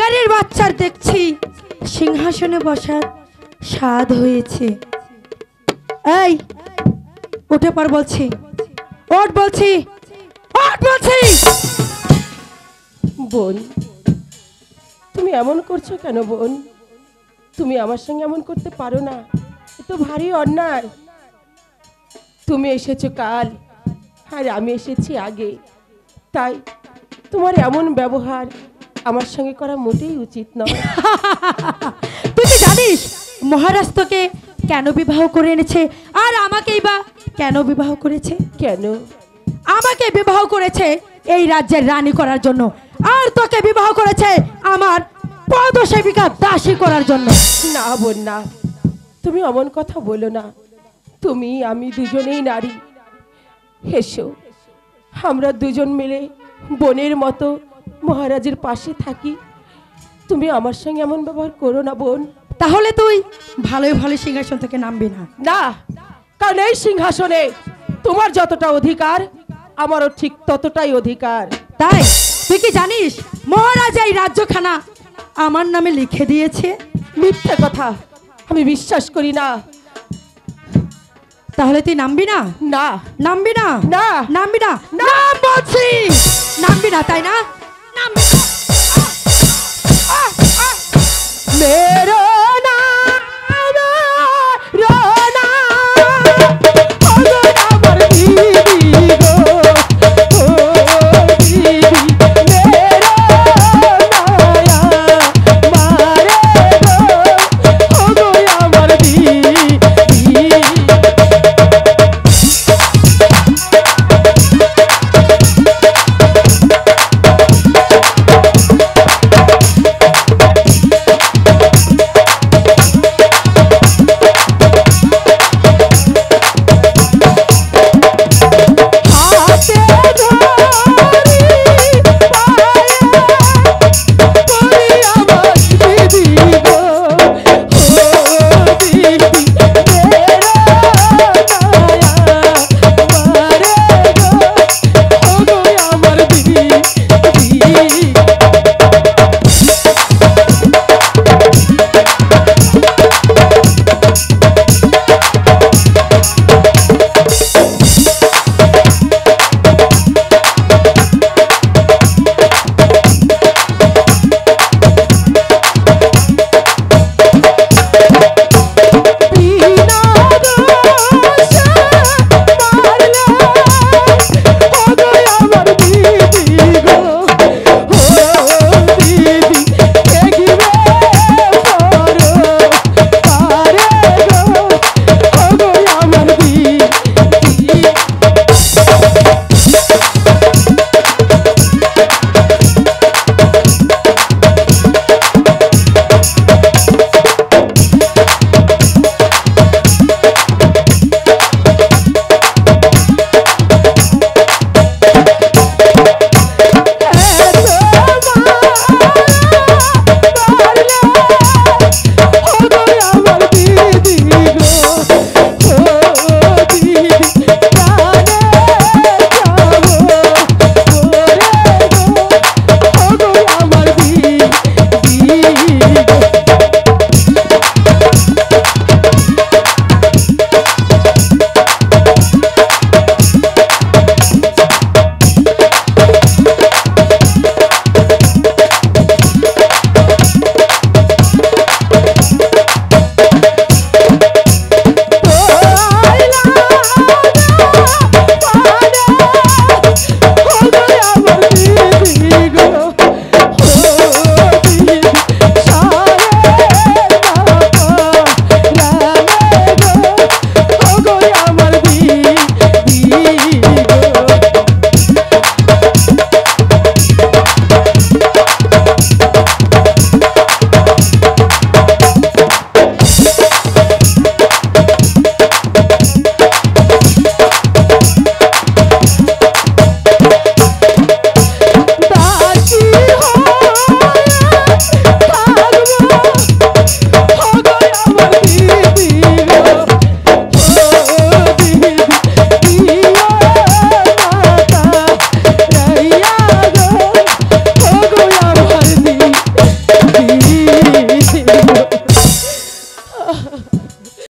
শিকারের বাচ্চার দেখছি সিংহাসনে বসার স্বাদ হয়েছে। এই উঠে পড় বলছি, ওঠ বলছি, ওঠ বলছি। বোন, তুমি এমন করছো কেন বোন? তুমি আমার সঙ্গে এমন করতে পারো না, এ তো ভারী অন্যায়। তুমি এসেছো কাল আর আমি এসেছি আগে, তাই তোমার এমন ব্যবহার আমার সঙ্গে করা মোটেই উচিত নয়। তুই কি জানিস মহারাজ তোকে কেন বিবাহ করে এনেছে আর আমাকেই বা কেন বিবাহ করেছে? কেন? আমাকে বিবাহ করেছে এই রাজ্যের রানী করার জন্য, আর তোকে বিবাহ করেছে আমার পদসেবিকা দাসী করার জন্য। না বোন না, তুমি অমন কথা বলো না। তুমি আমি দুজনেই নারী। এসো, আমরা দুজন মিলে বোনের মতো মহারাজের পাশে থাকি। তুমি আমার সঙ্গে এমন ব্যবহার করো না বোন। তাহলে তুই ভালোই ভালো সিংহাসন থেকে নামবি না? না, কারণ এই সিংহাসনে তোমার যতটা অধিকার আমারও ঠিক ততটাই অধিকার। তাই তুই কি জানিস মহারাজ এই রাজ্যখানা আমার নামে লিখে দিয়েছে? মিথ্যে কথা, আমি বিশ্বাস করি না। তাহলে তুই নামবি না? না, নামবি না? না, নামবি না? নাম বলছি, নামবি না তাই না? নামবি না। মেরো নাম রোনা, ওগো নাম